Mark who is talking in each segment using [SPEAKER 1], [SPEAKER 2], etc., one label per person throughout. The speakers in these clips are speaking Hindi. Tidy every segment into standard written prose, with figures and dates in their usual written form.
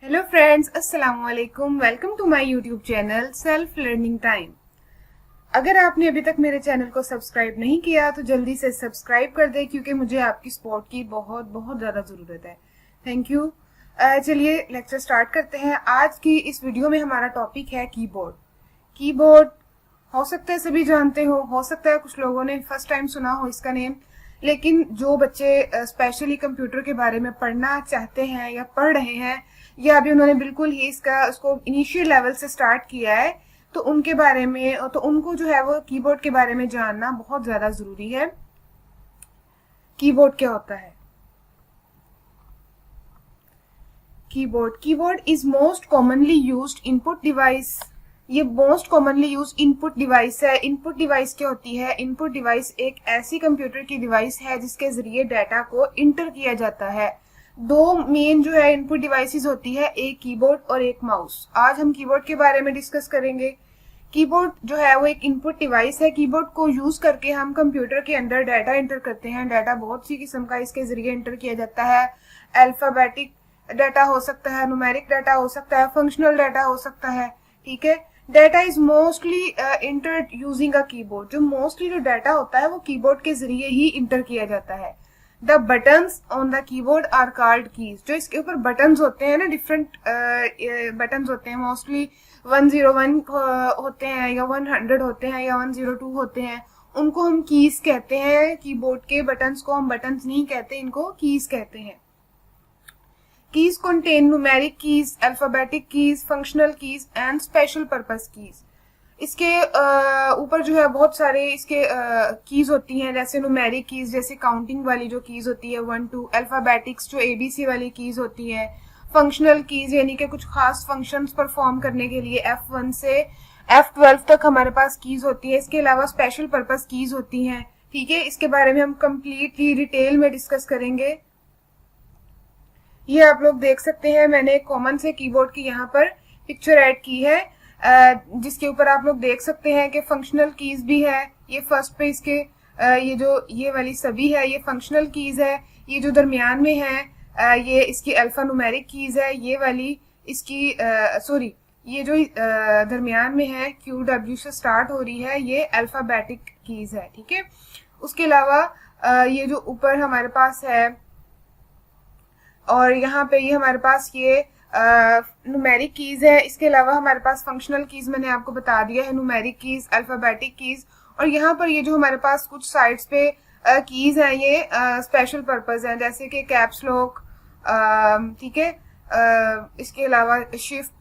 [SPEAKER 1] हेलो फ्रेंड्स, अस्सलाम वालेकुम। Welcome to my YouTube channel self learning time. अगर आपने अभी तक मेरे चैनल को सब्सक्राइब नहीं किया तो जल्दी से सब्सक्राइब कर दें क्योंकि मुझे आपकी सपोर्ट की बहुत बहुत ज़्यादा ज़रूरत है। Thank you. चलिए लेक्चर स्टार्ट करते हैं। आज की इस वीडियो में हमारा टॉपिक है कीबोर्ड। कीबोर्ड हो सकता है सभी जानते हो सकता है कुछ लोगों ने फर्स्ट टाइम सुना हो इसका नेम। लेकिन जो बच्चे स्पेशली कंप्यूटर के बारे में पढ़ना चाहते हैं या पढ़ रहे हैं या अभी उन्होंने बिल्कुल ही उसको इनिशियल लेवल से स्टार्ट किया है तो उनके बारे में तो उनको जो है वो कीबोर्ड के बारे में जानना बहुत ज्यादा जरूरी है। कीबोर्ड क्या होता है? Keyboard is most commonly used input device. ये most commonly use input device है। इनपुट डिवाइस क्या होती है? इनपुट डिवाइस एक ऐसी कंप्यूटर की डिवाइस है जिसके जरिए डाटा को इंटर किया जाता है। दो मेन जो है इनपुट डिवाइसेस होती है, एक कीबोर्ड और एक माउस। आज हम कीबोर्ड के बारे में डिस्कस करेंगे। कीबोर्ड जो है वो एक इनपुट डिवाइस है। कीबोर्ड को यूज करके हम कंप्यूटर के अंदर डाटा इंटर करते हैं। डाटा बहुत सी किस्म का इसके जरिए इंटर किया जाता है। अल्फाबेटिक डाटा हो सकता है, न्यूमेरिक डाटा हो सकता है, फंक्शनल डाटा हो सकता है। ठीक है, data is mostly entered using a keyboard. जो मोस्टली जो डाटा होता है वो कीबोर्ड के जरिए ही इंटर किया जाता है। The buttons on the keyboard are called keys. जो इसके ऊपर बटन्स होते हैं ना, डिफरेंट बटन्स होते हैं, मोस्टली 101 होते हैं या 100 होते हैं या 102 होते हैं, उनको हम कीज कहते हैं। कीबोर्ड के बटन्स को हम बटन्स नहीं कहते, इनको कीज कहते हैं। Keys contain numeric keys, alphabetic keys, functional keys and special purpose keys। इसके ऊपर जो है बहुत सारे इसके कीज होती हैं, जैसे न्यूमेरिक कीज, जैसे काउंटिंग वाली जो कीज होती है 1 2, अल्फाबेटिक्स जो एबीसी वाली कीज होती है, फंक्शनल कीज यानी कि कुछ खास फंक्शंस परफॉर्म करने के लिए F1 से F12 तक हमारे पास कीज होती है। इसके अलावा स्पेशल पर्पस कीज होती हैं। ठीक है, इसके बारे में हम कंप्लीटली डिटेल में डिस्कस करेंगे। ये आप लोग देख सकते हैं, मैंने एक कॉमन से कीबोर्ड की यहाँ पर पिक्चर ऐड की है, जिसके ऊपर आप लोग देख सकते हैं कि फंक्शनल कीज भी है। ये फर्स्ट पे इसके ये वाली सभी है, ये फंक्शनल कीज है। ये जो दरमियान में है ये इसकी अल्फा न्यूमेरिक कीज है। ये वाली इसकी सॉरी, ये जो दरमियान में है QW से स्टार्ट हो रही है, ये अल्फाबेटिक कीज है। ठीक है, उसके अलावा ये जो ऊपर हमारे पास है और यहाँ पे ये हमारे पास ये न्यूमेरिक कीज है। इसके अलावा हमारे पास फंक्शनल कीज मैंने आपको बता दिया है, न्यूमेरिक कीज, अल्फाबेटिक कीज। और यहाँ पर ये जो हमारे पास कुछ साइड्स पे कीज हैं, ये स्पेशल पर्पस हैं, जैसे कि कैप्स लॉक। ठीक है, इसके अलावा शिफ्ट।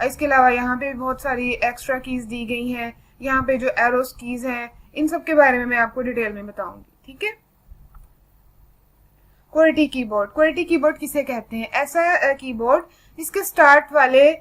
[SPEAKER 1] इसके अलावा यहाँ पे बहुत सारी एक्स्ट्रा कीज दी गई हैं। यहाँ पे जो एरोस कीज हैं, इन सब के बारे में मैं आपको डिटेल में बताऊंगी। ठीक है, क्वेर्टी कीबोर्ड। क्वेर्टी कीबोर्ड किसे कहते हैं? ऐसा कीबोर्ड जिसके स्टार्ट वाले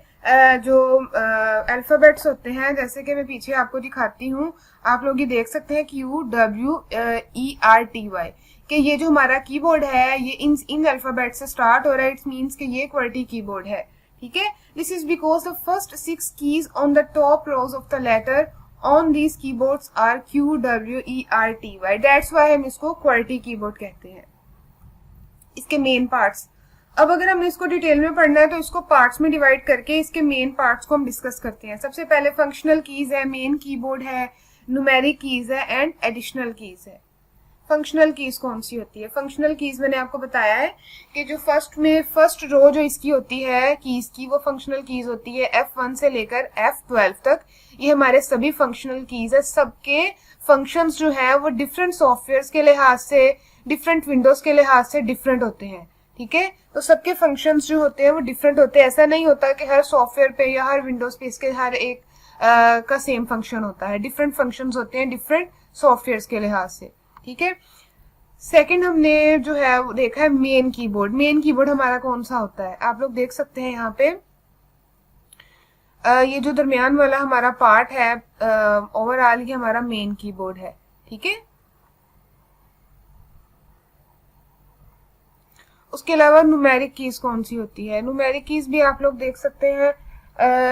[SPEAKER 1] जो अल्फाबेट्स होते हैं, जैसे कि मैं पीछे आपको दिखाती हूँ, आप लोग ये देख सकते हैं QWERTY, कि ये जो हमारा कीबोर्ड है ये इन अल्फाबेट से स्टार्ट हो रहा है। इट मीन्स कि ये क्वेर्टी कीबोर्ड है। ठीक है, this is because the first 6 keys on the top rows of the letter on these keyboards are QWERTY। That's why हम इसको क्वेर्टी कीबोर्ड कहते हैं। इसके मेन पार्ट्स, अब अगर हमने इसको डिटेल में पढ़ना है तो इसको पार्ट्स में डिवाइड करके इसके मेन पार्ट्स को हम डिस्कस करते हैं। सबसे पहले फंक्शनल कीज है, मेन कीबोर्ड है, न्यूमेरिक कीज है एंड एडिशनल कीज है। फंक्शनल कीज कौन सी होती है? फंक्शनल कीज मैंने आपको बताया है कि जो फर्स्ट रो जो इसकी होती है कीज की, वो फंक्शनल कीज होती है। F1 से लेकर F12 तक ये हमारे सभी फंक्शनल कीज है। सबके फंक्शंस जो है वो डिफरेंट सॉफ्टवेयर के लिहाज से, डिफरेंट विंडोज के लिहाज से डिफरेंट होते हैं। ठीक है, तो सबके फंक्शंस जो होते हैं वो डिफरेंट होते हैं। ऐसा नहीं होता कि हर सॉफ्टवेयर पे या हर विंडोज पे इसके हर एक का सेम फंक्शन होता है। डिफरेंट फंक्शंस होते हैं डिफरेंट सॉफ्टवेयर के लिहाज से। ठीक है, सेकंड हमने जो है वो देखा है मेन कीबोर्ड। मेन कीबोर्ड हमारा कौन सा होता है? आप लोग देख सकते हैं यहाँ पे ये जो दरमियान वाला हमारा पार्ट है, ओवरऑल ये हमारा मेन कीबोर्ड है। ठीक है, उसके अलावा न्यूमेरिक कीज कौन सी होती है? न्यूमेरिक कीज भी आप लोग देख सकते हैं,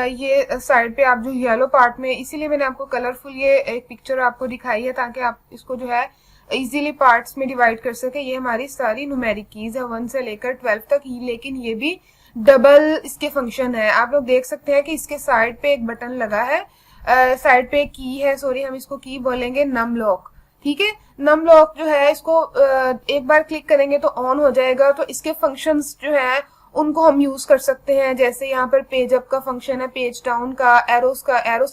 [SPEAKER 1] ये साइड पे आप जो येलो पार्ट में, इसीलिए मैंने आपको कलरफुल ये एक पिक्चर आपको दिखाई है ताकि आप इसको जो है इजीली पार्ट्स में डिवाइड कर सके, ये हमारी सारी न्यूमेरिक कीज है 1 से लेकर 12 तक। लेकिन ये भी डबल इसके फंक्शन है। आप लोग देख सकते हैं कि इसके साइड पे एक बटन लगा है, साइड पे एक की है, सॉरी हम इसको की बोलेंगे, नम लॉक। ठीक है, नम लॉक जो है इसको एक बार क्लिक करेंगे तो ऑन हो जाएगा। तो इसके फंक्शंस जो है उनको हम यूज कर सकते हैं, जैसे यहाँ पर पेज अप का फंक्शन है, पेज डाउन का, एरोस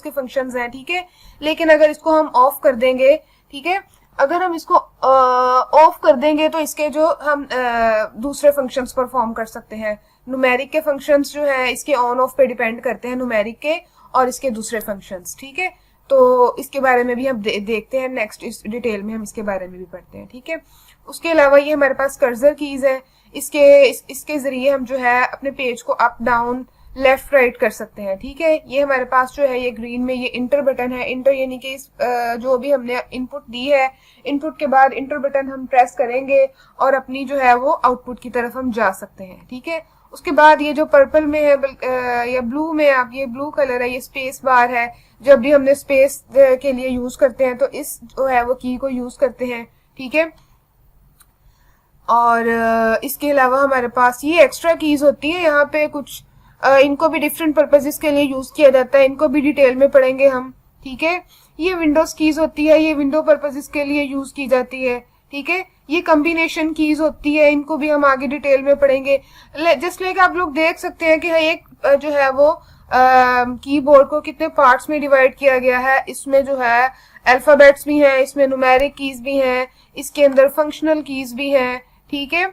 [SPEAKER 1] के फंक्शंस हैं। ठीक है, लेकिन अगर इसको हम ऑफ कर देंगे, ठीक है, अगर हम इसको ऑफ कर देंगे तो इसके जो हम दूसरे फंक्शंस परफॉर्म कर सकते हैं। न्यूमेरिक के फंक्शंस जो है इसके ऑन ऑफ पे डिपेंड करते हैं, न्यूमेरिक के और इसके दूसरे फंक्शंस। ठीक है, तो इसके बारे में भी हम देखते हैं नेक्स्ट, इस डिटेल में हम इसके बारे में भी पढ़ते हैं। ठीक है, उसके अलावा ये हमारे पास कर्सर कीज है, इसके जरिए हम जो है अपने पेज को अप डाउन लेफ्ट राइट कर सकते हैं। ठीक है, ये हमारे पास जो है ये ग्रीन में ये इंटर बटन है। इंटर यानी कि जो भी हमने इनपुट दी है, इनपुट के बाद इंटर बटन हम प्रेस करेंगे और अपनी जो है वो आउटपुट की तरफ हम जा सकते हैं। ठीक है, उसके बाद ये जो पर्पल में है या ब्लू में, आप ये ब्लू कलर है, ये स्पेस बार है। जब भी हमने स्पेस के लिए यूज करते हैं तो इस जो है वो की को यूज करते हैं। ठीक है, और इसके अलावा हमारे पास ये एक्स्ट्रा कीज होती है, यहाँ पे कुछ इनको भी डिफरेंट पर्पसेस के लिए यूज किया जाता है, इनको भी डिटेल में पढ़ेंगे हम। ठीक है, ये विंडोज कीज होती है, ये विंडो पर्पसेस के लिए यूज की जाती है। ठीक है, ये कॉम्बिनेशन कीज होती है, इनको भी हम आगे डिटेल में पढ़ेंगे। जस्ट लाइक आप लोग देख सकते हैं कि एक जो है वो कीबोर्ड को कितने पार्ट्स में डिवाइड किया गया है। इसमें जो है अल्फाबेट्स भी हैं, इसमें न्यूमेरिक कीज भी हैं, इसके अंदर फंक्शनल कीज भी हैं। ठीक है,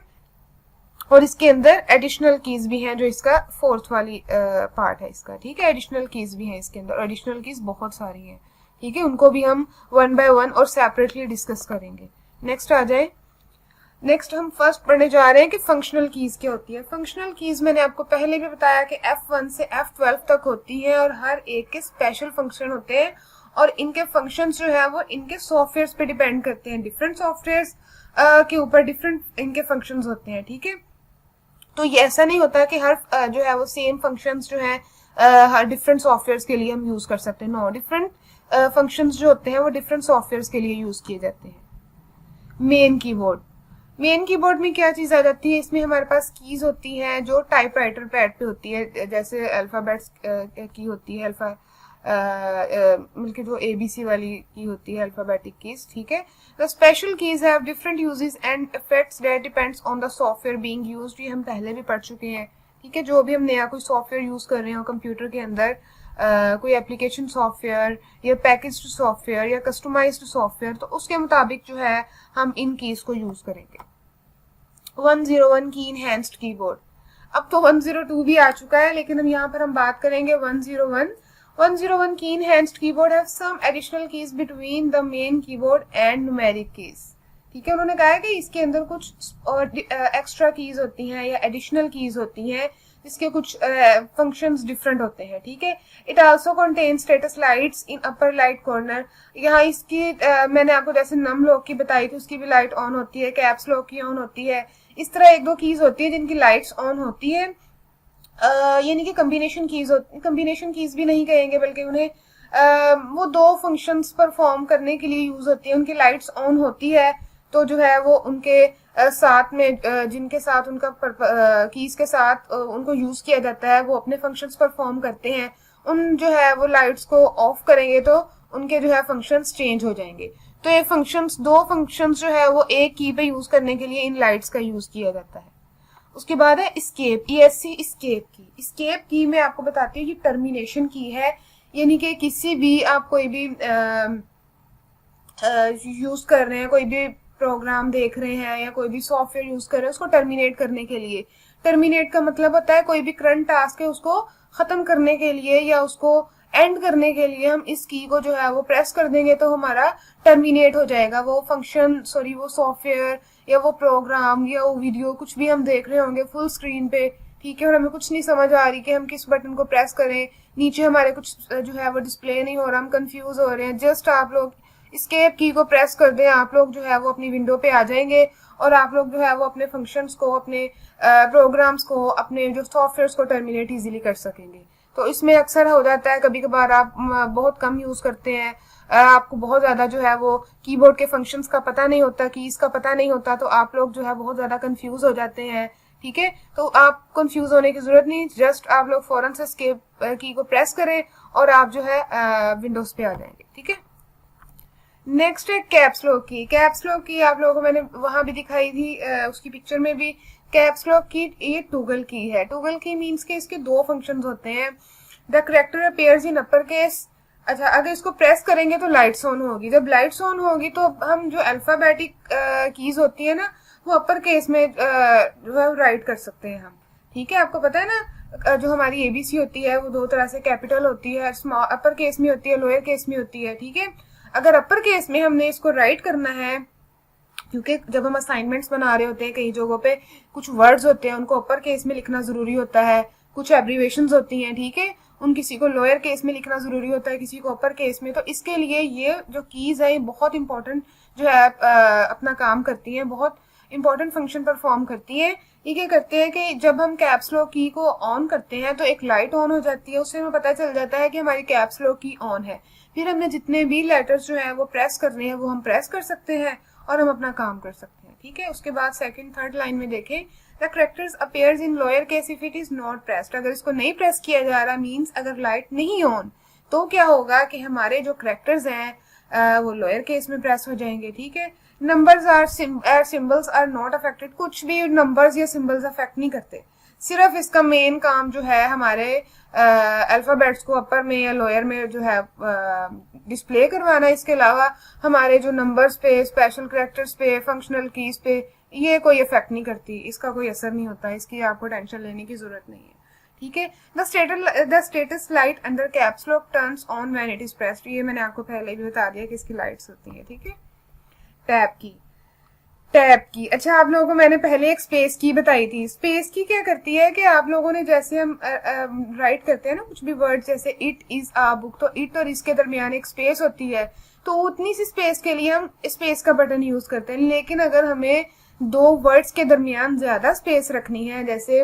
[SPEAKER 1] और इसके अंदर एडिशनल कीज भी हैं, जो इसका फोर्थ वाली पार्ट है इसका। ठीक है, एडिशनल कीज भी हैं इसके अंदर, एडिशनल कीज बहुत सारी हैं। ठीक है, उनको भी हम 1 बाय 1 और सेपरेटली डिस्कस करेंगे। नेक्स्ट आ जाए, नेक्स्ट हम फर्स्ट पढ़ने जा रहे हैं कि फंक्शनल कीज क्या होती है। फंक्शनल कीज मैंने आपको पहले भी बताया कि F1 से F12 तक होती है और हर एक के स्पेशल फंक्शन होते हैं और इनके फंक्शंस जो है वो इनके सॉफ्टवेयर पे डिपेंड करते हैं। डिफरेंट सॉफ्टवेयर के ऊपर डिफरेंट इनके फंक्शंस होते हैं। ठीक है, तो ये ऐसा नहीं होता कि हर जो है वो सेम फंक्शंस जो है हर डिफरेंट सॉफ्टवेयर के लिए हम यूज कर सकते हैं। नो, डिफरेंट फंक्शंस जो होते हैं वो डिफरेंट सॉफ्टवेयर के लिए यूज किए जाते हैं। मेन कीबोर्ड, मेन कीबोर्ड में क्या चीज आ जाती है, इसमें हमारे पास कीज होती हैं जो टाइपराइटर पैड पे होती है, जैसे अल्फाबेट्स की होती है, मिलके जो ABC वाली की होती है, अल्फाबेटिक कीज। ठीक है, the special keys have different uses and effects that depends on the software being used. ये हम पहले भी पढ़ चुके हैं। ठीक है, जो भी हम नया कोई सॉफ्टवेयर यूज कर रहे हो कंप्यूटर के अंदर, कोई एप्लीकेशन सॉफ्टवेयर या पैकेज्ड सॉफ्टवेयर या कस्टमाइज्ड सॉफ्टवेयर, तो उसके मुताबिक जो है हम इन कीज को यूज करेंगे। 101 की इनहैंस्ड कीबोर्ड, अब तो 102 भी आ चुका है, लेकिन हम यहाँ पर हम बात करेंगे 101। 101 key enhanced keyboard have some additional keys between the main keyboard and numeric keys. ठीक है, उन्होंने कहा है कि इसके अंदर कुछ और एक्स्ट्रा कीज होती हैं या एडिशनल कीज होती हैं जिसके कुछ फंक्शंस डिफरेंट होते हैं। ठीक है, it also contain status lights in upper light corner. यहाँ इसकी मैंने आपको जैसे नम लॉक की बताई थी, उसकी भी लाइट ऑन होती है, कैप्स लॉक की ऑन होती है। इस तरह एक दो कीज होती है जिनकी लाइट्स ऑन होती है, यानी कि कम्बिनेशन कीज भी नहीं कहेंगे, बल्कि उन्हें वो दो फंक्शंस परफॉर्म करने के लिए यूज होती है। उनकी लाइट्स ऑन होती है तो जो है वो उनके साथ में जिनके साथ उनका कीज के साथ उनको यूज किया जाता है, वो अपने फंक्शंस परफॉर्म करते हैं। उन जो है वो लाइट्स को ऑफ करेंगे तो उनके जो है फंक्शंस चेंज हो जाएंगे। तो ये फंक्शंस, दो फंक्शंस जो है वो एक की पे यूज करने के लिए इन लाइट्स का यूज किया जाता है। उसके बाद है एस्केप, ESC एस्केप की। एस्केप की मैं आपको बताती हूँ, ये टर्मिनेशन की है, यानी कि किसी भी आप कोई भी यूज कर रहे हैं, कोई भी प्रोग्राम देख रहे हैं या कोई भी सॉफ्टवेयर यूज कर रहे हैं, उसको टर्मिनेट करने के लिए। टर्मिनेट का मतलब होता है कोई भी करंट टास्क है उसको खत्म करने के लिए या उसको एंड करने के लिए हम इस की को जो है वो प्रेस कर देंगे तो हमारा टर्मिनेट हो जाएगा वो फंक्शन, सॉरी वो सॉफ्टवेयर या वो प्रोग्राम या वो वीडियो, कुछ भी हम देख रहे होंगे फुल स्क्रीन पे। ठीक है, और हमें कुछ नहीं समझ आ रही कि हम किस बटन को प्रेस करें, नीचे हमारे कुछ जो है वो डिस्प्ले नहीं हो रहा, हम कंफ्यूज हो रहे हैं। जस्ट आप लोग एस्केप की को प्रेस कर दें, आप लोग जो है वो अपनी विंडो पे आ जाएंगे और आप लोग जो है वो अपने फंक्शंस को, अपने प्रोग्राम्स को, अपने जो सॉफ्टवेयर को टर्मिनेट इजीली कर सकेंगे। तो इसमें अक्सर हो जाता है कभी कभार आप बहुत कम यूज करते हैं, आपको बहुत ज्यादा जो है वो कीबोर्ड के फंक्शंस का पता नहीं होता, कीज का पता नहीं होता, तो आप लोग जो है बहुत ज्यादा कंफ्यूज हो जाते हैं। ठीक है, तो आप कंफ्यूज होने की जरूरत नहीं, जस्ट आप लोग फौरन से एस्केप की को प्रेस करें और आप जो है विंडोज पे आ जाएंगे। ठीक है, नेक्स्ट है कैप्स लॉक की। कैप्स लॉक की आप लोगों को मैंने वहां भी दिखाई थी, उसकी पिक्चर में भी। कैप्स लॉक की ये टॉगल की है। टॉगल की मींस के इसके दो फंक्शंस होते हैं। The character appears in upper case. अच्छा, अगर इसको प्रेस करेंगे तो लाइट्स ऑन होगी। जब लाइट्स ऑन होगी तो हम जो अल्फाबेटिक कीज होती है ना, वो अपर केस में जो है राइट कर सकते हैं हम। ठीक है, आपको पता है ना जो हमारी एबीसी होती है वो दो तरह से, कैपिटल होती है, स्मॉल अपर केस में होती है, लोअर केस में होती है। ठीक है, अगर अपर केस में हमने इसको राइट करना है, क्योंकि जब हम असाइनमेंट्स बना रहे होते हैं कई जगहों पे कुछ वर्ड्स होते हैं उनको अपर केस में लिखना जरूरी होता है, कुछ एब्रीवेशंस होती हैं। ठीक है, उन किसी को लोअर केस में लिखना जरूरी होता है, किसी को अपर केस में। तो इसके लिए ये जो कीज है ये बहुत इंपॉर्टेंट जो है अपना काम करती हैं, बहुत इंपॉर्टेंट फंक्शन परफॉर्म करती है। ये क्या करते हैं कि जब हम कैप्स लॉक की को ऑन करते हैं तो एक लाइट ऑन हो जाती है, उससे हमें पता चल जाता है कि हमारी कैप्स लॉक की ऑन है। फिर हमने जितने भी लेटर्स जो है वो प्रेस करने हैं वो हम प्रेस कर सकते हैं और हम अपना काम कर सकते हैं। ठीक है, उसके बाद सेकंड थर्ड लाइन में देखें, the characters appears in lower case if it is not pressed. अगर इसको नहीं प्रेस किया जा रहा मींस अगर लाइट नहीं ऑन, तो क्या होगा कि हमारे जो कैरेक्टर्स हैं वो लोअर केस में प्रेस हो जाएंगे। ठीक है, numbers are symbols are not affected. कुछ भी नंबर्स या सिंबल्स अफेक्ट नहीं करते, सिर्फ इसका मेन काम जो है हमारे अल्फाबेट्स को अपर में या लोअर में जो है डिस्प्ले करवाना। इसके अलावा हमारे जो नंबर्स पे, स्पेशल कैरेक्टर्स पे, फंक्शनल कीज पे ये कोई इफेक्ट नहीं करती, इसका कोई असर नहीं होता, इसकी आपको टेंशन लेने की जरूरत नहीं है। ठीक है, the status light under caps lock turns on when it is pressed. ये मैंने आपको पहले भी बता दिया कि इसकी लाइट्स होती है। ठीक है, टैब की। अच्छा, आप लोगों को मैंने पहले एक स्पेस की बताई थी। स्पेस की क्या करती है कि आप लोगों ने जैसे हम राइट करते हैं ना कुछ भी वर्ड, जैसे इट इज आ बुक, तो इट और इसके दरमियान एक स्पेस होती है, तो उतनी सी स्पेस के लिए हम स्पेस का बटन यूज करते हैं। लेकिन अगर हमें दो वर्ड्स के दरमियान ज्यादा स्पेस रखनी है, जैसे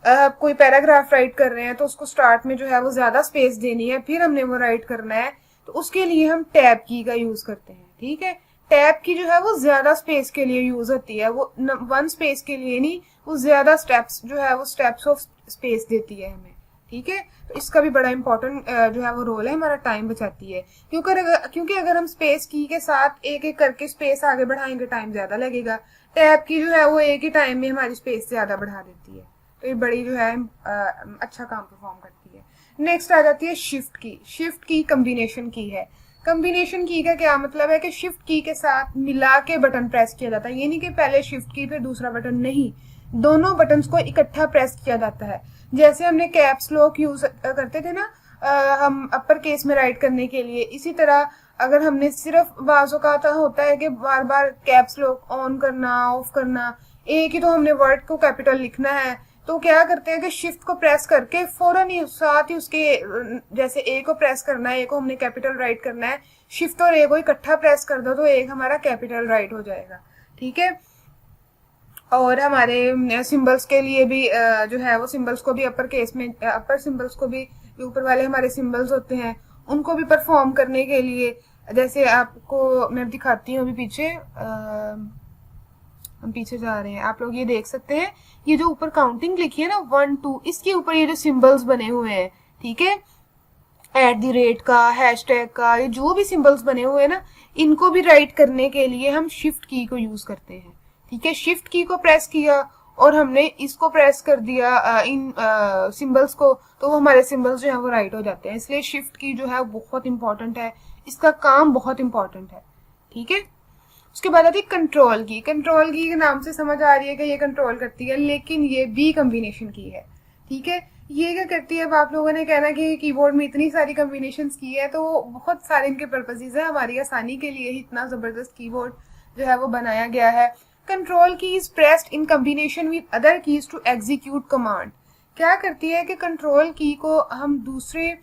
[SPEAKER 1] कोई पैराग्राफ राइट कर रहे हैं तो उसको स्टार्ट में जो है वो ज्यादा स्पेस देनी है, फिर हमने वो राइट करना है, तो उसके लिए हम टैब की का यूज करते हैं। ठीक है, टैब की जो है वो ज्यादा स्पेस के लिए यूज होती है, वो वन स्पेस के लिए नहीं, वो ज्यादा स्टेप्स जो है वो स्टेप्स ऑफ स्पेस देती है हमें। ठीक है, तो इसका भी बड़ा इंपॉर्टेंट जो है वो रोल है, हमारा टाइम बचाती है। क्योंकि अगर हम स्पेस की के साथ एक एक करके स्पेस आगे बढ़ाएंगे टाइम ज्यादा लगेगा। टैब की जो है वो एक ही टाइम में हमारी स्पेस ज्यादा बढ़ा देती है, तो ये बड़ी जो है अच्छा काम परफॉर्म करती है। नेक्स्ट आ जाती है शिफ्ट की। शिफ्ट की कम्बिनेशन की है। कम्बिनेशन की का क्या मतलब है कि शिफ्ट की के साथ मिला के बटन प्रेस किया जाता है, ये नहीं कि पहले शिफ्ट की फिर दूसरा बटन, नहीं, दोनों बटन्स को इकट्ठा प्रेस किया जाता है। जैसे हमने कैप्स लॉक यूज करते थे ना हम अपर केस में राइट करने के लिए, इसी तरह अगर हमने सिर्फ बाजों का होता है कि बार बार कैप्स लॉक ऑन करना ऑफ करना, एक ही तो हमने वर्ड को कैपिटल लिखना है, तो क्या करते हैं कि शिफ्ट को प्रेस करके फौरन ही साथ ही उसके जैसे ए को प्रेस करना है, ए को हमने कैपिटल राइट करना है, शिफ्ट और ए को इकट्ठा प्रेस कर दो तो एक हमारा कैपिटल राइट हो जाएगा। ठीक है, और हमारे सिंबल्स के लिए भी जो है वो सिंबल्स को भी अपर केस में, अपर सिंबल्स को भी, ऊपर वाले हमारे सिंबल्स होते हैं उनको भी परफॉर्म करने के लिए, जैसे आपको मैं दिखाती हूँ अभी पीछे, हम पीछे जा रहे हैं, आप लोग ये देख सकते हैं, ये जो ऊपर काउंटिंग लिखी है ना 1 2, इसके ऊपर ये जो सिंबल्स बने हुए हैं, ठीक है, @ का, हैशटैग का, ये जो भी सिंबल्स बने हुए हैं ना, इनको भी राइट करने के लिए हम शिफ्ट की को यूज करते हैं। ठीक है, शिफ्ट की को प्रेस किया और हमने इसको प्रेस कर दिया इन सिंबल्स को, तो वो हमारे सिंबल्स जो है वो राइट हो जाते हैं। इसलिए शिफ्ट की जो है बहुत इंपॉर्टेंट है, इसका काम बहुत इंपॉर्टेंट है। ठीक है, उसके बाद आती है कंट्रोल की। कंट्रोल की के नाम से समझ आ रही है कि ये कंट्रोल करती है, लेकिन ये भी कॉम्बिनेशन की है। ठीक है, ये क्या करती है, अब आप लोगों ने कहना कि कीबोर्ड में इतनी सारी कॉम्बिनेशंस की है, तो बहुत सारे इनके पर्पसेस है, हमारी आसानी के लिए ही इतना जबरदस्त कीबोर्ड जो है वो बनाया गया है। Control key is pressed in combination with other keys to execute command. क्या करती है कि कंट्रोल की को हम दूसरे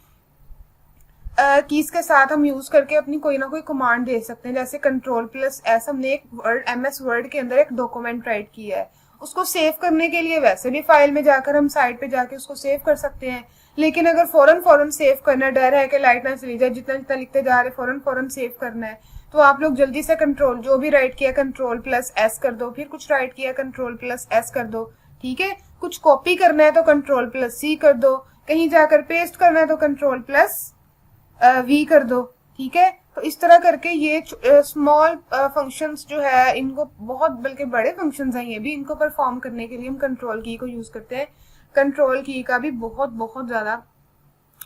[SPEAKER 1] कीज के साथ हम यूज करके अपनी कोई ना कोई कमांड दे सकते हैं। जैसे कंट्रोल+S, हमने एक वर्ड MS वर्ड के अंदर एक डॉक्यूमेंट राइट किया है उसको सेव करने के लिए वैसे भी फाइल में जाकर हम साइड पे जाके उसको सेव कर सकते हैं, लेकिन अगर फौरन फौरन सेव करना है, डर है कि लाइट ना चली जाए, जितना जितना लिखते जा रहे फौरन फौरन सेव करना है, तो आप लोग जल्दी से कंट्रोल, जो भी राइट किया कंट्रोल प्लस एस कर दो, फिर कुछ राइट किया कंट्रोल प्लस एस कर दो, ठीक है। कुछ कॉपी करना है तो कंट्रोल प्लस सी कर दो, कहीं जाकर पेस्ट करना है तो कंट्रोल प्लस वी कर दो, ठीक है। तो इस तरह करके ये स्मॉल फंक्शंस जो है, इनको बहुत बल्कि बड़े फंक्शंस हैं ये भी, इनको परफॉर्म करने के लिए हम कंट्रोल की को यूज करते हैं। कंट्रोल की का भी बहुत बहुत ज्यादा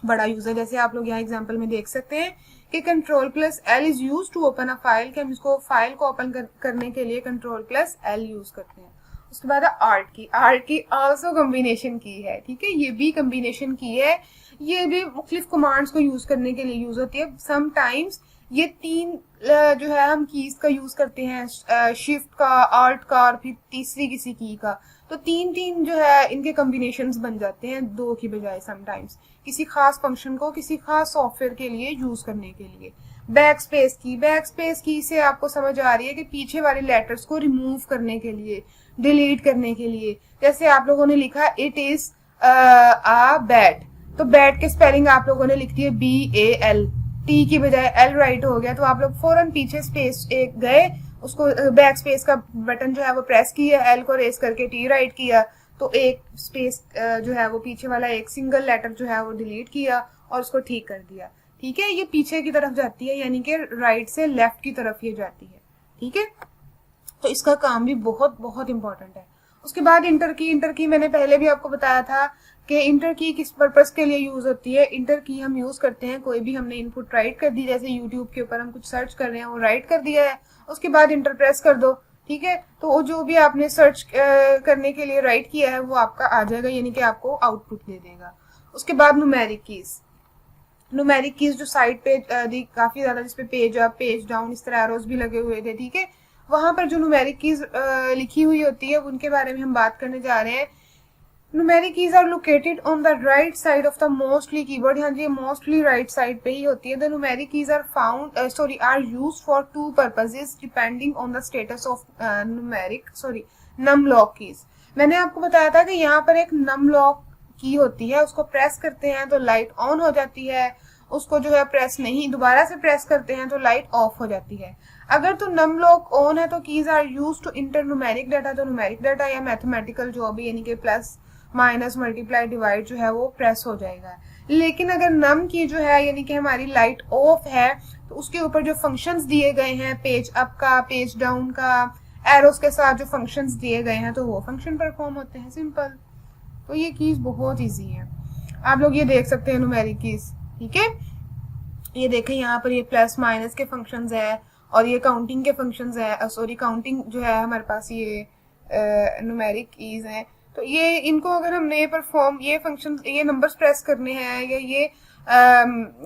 [SPEAKER 1] बड़ा यूज है। जैसे आप लोग यहाँ एग्जांपल में देख सकते हैं कि control plus L is use to open a file, कि हम इसको फाइल को ओपन करने के लिए कंट्रोल प्लस एल यूज करते हैं। उसके बाद आर्ट की आल्सो कॉम्बिनेशन की है, ठीक है, ये भी कॉम्बिनेशन की है, ये भी मुख्तलिफ कमांड्स को यूज करने के लिए यूज होती है। समटाइम्स ये तीन जो है हम कीज का यूज करते हैं, शिफ्ट का, आल्ट का और फिर तीसरी किसी की का, तो तीन तीन जो है इनके कॉम्बिनेशंस बन जाते हैं दो की बजाय समटाइम्स, किसी खास फंक्शन को किसी खास सॉफ्टवेयर के लिए यूज करने के लिए। बैक स्पेस की से आपको समझ आ रही है कि पीछे वाले लेटर्स को रिमूव करने के लिए, डिलीट करने के लिए। जैसे आप लोगों ने लिखा इट इज अ बैट, तो बैट के स्पेलिंग आप लोगों ने लिख दी है BAL, टी की बजाय एल राइट हो गया, तो आप लोग फौरन पीछे स्पेस एक गए, उसको बैक स्पेस का बटन जो है वो प्रेस किया, एल को रेस करके टी राइट किया, तो एक स्पेस जो है वो पीछे वाला एक सिंगल लेटर जो है वो डिलीट किया और उसको ठीक कर दिया, ठीक है। ये पीछे की तरफ जाती है, यानी कि राइट से लेफ्ट की तरफ ये जाती है, ठीक है। तो इसका काम भी बहुत बहुत इंपॉर्टेंट है। उसके बाद इंटर की मैंने पहले भी आपको बताया था कि इंटर की किस पर्पस के लिए यूज होती है। इंटर की हम यूज करते हैं, कोई भी हमने इनपुट राइट कर दी, जैसे यूट्यूब के ऊपर हम कुछ सर्च कर रहे हैं, वो राइट कर दिया है, उसके बाद इंटर प्रेस कर दो, ठीक है, तो वो जो भी आपने सर्च करने के लिए राइट किया है वो आपका आ जाएगा, यानी कि आपको आउटपुट दे देगा। उसके बाद न्यूमेरिक कीज जो साइड पे दी काफी ज्यादा, जिसपे पेज अप पेज डाउन इस तरह एरोज भी लगे हुए थे, ठीक है, वहां पर जो न्यूमेरिक कीज लिखी हुई होती है उनके बारे में हम बात करने जा रहे हैं। Numeric keys are located on the right side of the mostly keyboard, हाँ जी मोस्टली राइट साइड पे ही होती है। The numeric keys are are used for two purposes depending on the status of num lock keys. मैंने आपको बताया था कि यहाँ पर एक नमलॉक की होती है, उसको प्रेस करते हैं तो लाइट ऑन हो जाती है, उसको जो है प्रेस नहीं दोबारा से प्रेस करते हैं तो लाइट ऑफ हो जाती है। अगर तो नम लॉक ऑन है तो keys are use to enter numeric data, तो न्यूमेरिक डाटा या मैथमेटिकल जो भी यानी कि प्लस माइनस मल्टीप्लाई डिवाइड जो है वो प्रेस हो जाएगा। लेकिन अगर नम की जो है यानी कि हमारी लाइट ऑफ है तो उसके ऊपर जो फंक्शंस दिए गए हैं, पेज अप का, पेज डाउन का, एरोस के साथ जो फंक्शंस दिए गए हैं तो वो फंक्शन परफॉर्म होते हैं, सिंपल। तो ये कीज बहुत इजी है, आप लोग ये देख सकते हैं न्यूमेरिक कीज, ठीक है। ये देखें यहाँ पर ये प्लस माइनस के फंक्शंस है और ये काउंटिंग के फंक्शंस है, सॉरी काउंटिंग जो है हमारे पास ये न्यूमेरिक कीज है। तो ये इनको अगर हमने परफॉर्म ये फंक्शन ये नंबर्स प्रेस करने हैं या ये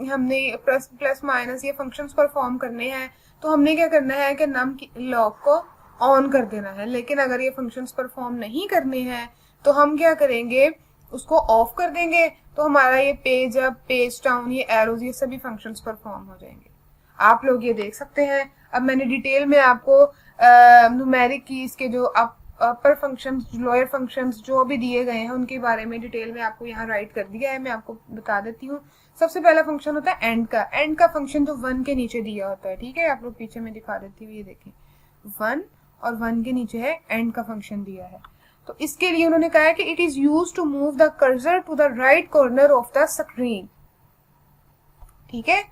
[SPEAKER 1] हमने प्लस माइनस ये फंक्शंस परफॉर्म करने हैं तो हमने क्या करना है कि नम लॉक को ऑन कर देना है। लेकिन अगर ये फंक्शंस परफॉर्म नहीं करने हैं तो हम क्या करेंगे, उसको ऑफ कर देंगे, तो हमारा ये पेज अप पेज डाउन ये एरोज ये सभी फंक्शंस परफॉर्म हो जाएंगे। आप लोग ये देख सकते हैं। अब मैंने डिटेल में आपको न्यूमेरिक कीज के जो अपर फंक्शंस लोअर फंक्शंस जो भी दिए गए हैं उनके बारे में डिटेल में आपको यहाँ राइट कर दिया है। मैं आपको बता देती हूँ। सबसे पहला फंक्शन होता है एंड का फंक्शन जो 1 के नीचे दिया होता है, ठीक है। आप लोग पीछे में दिखा देती हूँ, ये देखें 1 और 1 के नीचे है एंड का फंक्शन दिया है। तो इसके लिए उन्होंने कहा है कि it is use to move the cursor to the right corner of the screen, ठीक है।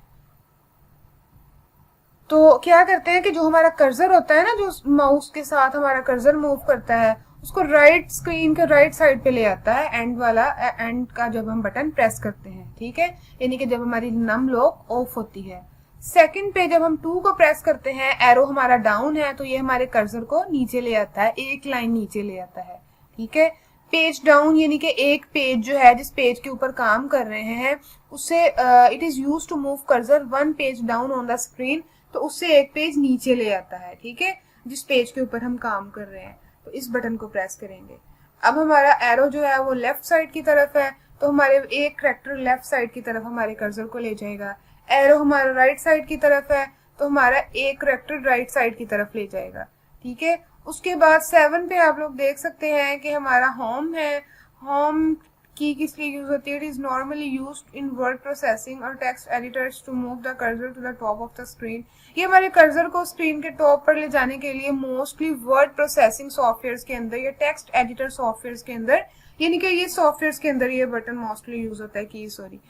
[SPEAKER 1] तो क्या करते हैं कि जो हमारा कर्सर होता है ना, जो माउस के साथ हमारा कर्सर मूव करता है उसको राइट स्क्रीन के राइट साइड पे ले आता है एंड वाला, एंड का जब हम बटन प्रेस करते हैं, ठीक है, यानी कि जब हमारी नम लॉक ऑफ होती है। सेकंड पे जब हम 2 को प्रेस करते हैं, एरो हमारा डाउन है तो ये हमारे कर्सर को नीचे ले आता है, एक लाइन नीचे ले आता है, ठीक है। पेज डाउन यानी कि एक पेज जो है जिस पेज के ऊपर काम कर रहे हैं उससे it is use to move cursor 1 page down on the screen, तो उससे एक पेज नीचे ले आता है, ठीक है, जिस पेज के ऊपर हम काम कर रहे हैं। तो इस बटन को प्रेस करेंगे। अब हमारा एरो जो है वो लेफ्ट साइड की तरफ है तो हमारे एक करैक्टर लेफ्ट साइड की तरफ हमारे कर्सर को ले जाएगा। एरो हमारा राइट साइड की तरफ है तो हमारा एक करैक्टर राइट साइड की तरफ ले जाएगा, ठीक है। उसके बाद 7 पे आप लोग देख सकते हैं कि हमारा होम है। होम की किस लिए यूज होती है? It is normally used in word processing और text editors to move the cursor to the top of the screen. ये हमारे कर्सर को स्क्रीन के टॉप पर ले जाने के लिए मोस्टली वर्ड प्रोसेसिंग सॉफ्टवेयर के अंदर या टेक्स्ट एडिटर सॉफ्टवेयर के अंदर, यानी कि ये सॉफ्टवेयर के अंदर ये बटन मोस्टली यूज होता है की सॉरी।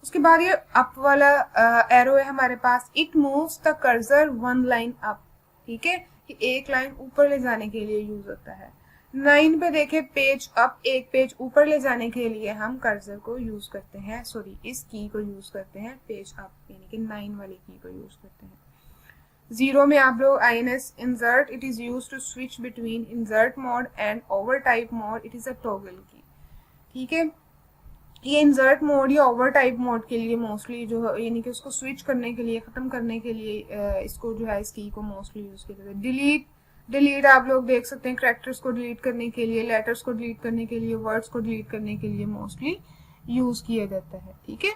[SPEAKER 1] उसके बाद ये अप वाला एरो है हमारे पास, it moves the cursor 1 line up, ठीक है, ये एक लाइन ऊपर ले जाने के लिए यूज होता है। 9 पे देखे पेज अप, एक पेज ऊपर ले जाने के लिए हम कर्सर को यूज करते हैं, सॉरी इस की को यूज करते हैं, पेज अप यानी कि 9 वाली की को यूज करते हैं। 0 में आप लोग INS insert, it is used to switch between insert mode and overtype mode, it is a toggle की, ठीक है। ये इंसर्ट मोड या ओवर टाइप मोड के लिए मोस्टली जो है, यानी कि उसको स्विच करने के लिए, खत्म करने के लिए इसको जो है इस की को मोस्टली यूज किया जाता है। डिलीट आप लोग देख सकते हैं, कैरेक्टर्स को डिलीट करने के लिए, लेटर्स को डिलीट करने के लिए, वर्ड्स को डिलीट करने के लिए मोस्टली यूज किया जाता है, ठीक है।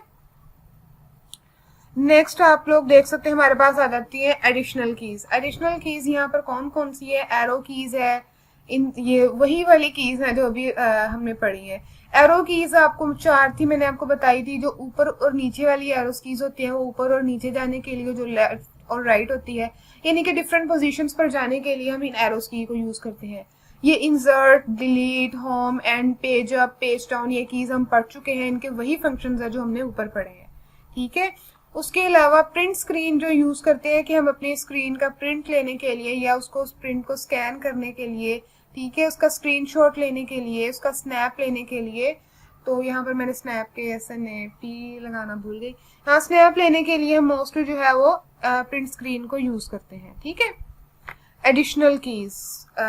[SPEAKER 1] नेक्स्ट आप लोग देख सकते हैं हमारे पास आ जाती है एडिशनल कीज। एडिशनल कीज यहाँ पर कौन कौन सी है? एरो कीज है, इन ये वही वाली कीज है जो अभी हमने पढ़ी है। एरो कीज आपको 4 थी, मैंने आपको बताई थी। जो ऊपर और नीचे वाली एरो कीज होती है वो ऊपर और नीचे जाने के लिए, जो लेफ्ट और राइट होती है, यानी कि डिफरेंट पोजीशंस पर जाने के लिए हम इन एरोस की को यूज करते हैं। ये insert, delete, home and page up, page down, ये कीज हम पढ़ चुके हैं, इनके वही फंक्शंस है जो हमने ऊपर पढ़े हैं, ठीक है। उसके अलावा प्रिंट स्क्रीन जो यूज करते हैं कि हम अपनी स्क्रीन का प्रिंट लेने के लिए या उसको उस प्रिंट को स्कैन करने के लिए, ठीक है, उसका स्क्रीनशॉट लेने के लिए, उसका स्नैप लेने के लिए, तो यहाँ पर मैंने स्नैप के SNAP लगाना भूल गई। हाँ, स्नैप लेने के लिए हम मोस्टली जो है वो प्रिंट स्क्रीन को यूज करते हैं, ठीक है। एडिशनल कीज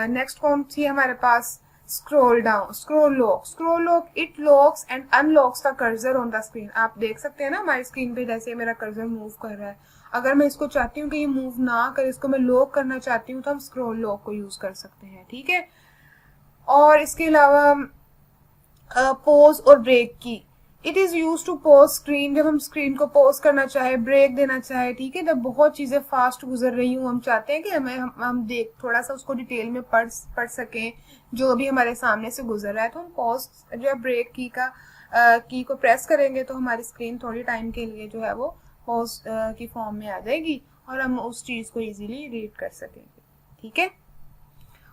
[SPEAKER 1] नेक्स्ट कौन सी है हमारे पास? Scroll down, scroll lock, it locks and unlocks the cursor on the screen. आप देख सकते हैं ना हमारी स्क्रीन पे जैसे मेरा कर्सर मूव कर रहा है। अगर मैं इसको चाहती हूँ कि ये मूव ना करे, इसको मैं लॉक करना चाहती हूँ, तो हम स्क्रॉल लॉक को यूज कर सकते हैं, ठीक है। और इसके अलावा पॉज और break key, it is use to pause screen, जब हम स्क्रीन को पॉज करना चाहे, ब्रेक देना चाहे, ठीक है, जब बहुत चीजें फास्ट गुजर रही हूँ, हम चाहते हैं कि हम देख थोड़ा सा उसको डिटेल में पढ़ सकें जो अभी हमारे सामने से गुजर रहा है, तो हम पॉज जो ब्रेक की को प्रेस करेंगे तो हमारी स्क्रीन थोड़ी टाइम के लिए जो है वो पॉज की फॉर्म में आ जाएगी और हम उस चीज को इजीली रीड कर सकेंगे, ठीक है।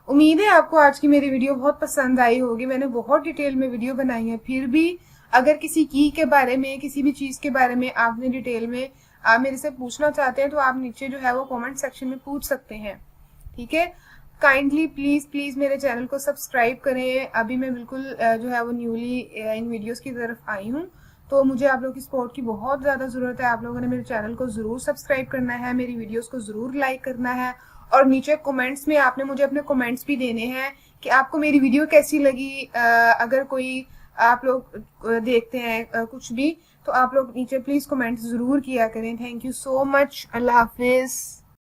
[SPEAKER 1] उम्मीद है आपको आज की मेरी वीडियो बहुत पसंद आई होगी। मैंने बहुत डिटेल में वीडियो बनाई है, फिर भी अगर किसी की के बारे में, किसी भी चीज के बारे में आपने डिटेल में आप मेरे से पूछना चाहते हैं तो आप नीचे जो है वो कमेंट सेक्शन में पूछ सकते हैं, ठीक है। काइंडली प्लीज मेरे चैनल को सब्सक्राइब करें। अभी मैं बिल्कुल जो है वो न्यूली इन वीडियोस की तरफ आई हूँ, तो मुझे आप लोगों की सपोर्ट की बहुत ज्यादा जरूरत है। आप लोगों ने मेरे चैनल को जरूर सब्सक्राइब करना है, मेरी वीडियोस को जरूर लाइक करना है, और नीचे कमेंट्स में आपने मुझे अपने कमेंट्स भी देने हैं कि आपको मेरी वीडियो कैसी लगी। अगर कोई आप लोग देखते हैं कुछ भी, तो आप लोग नीचे प्लीज कमेंट्स जरूर किया करें। Thank you so much. Allah Hafiz.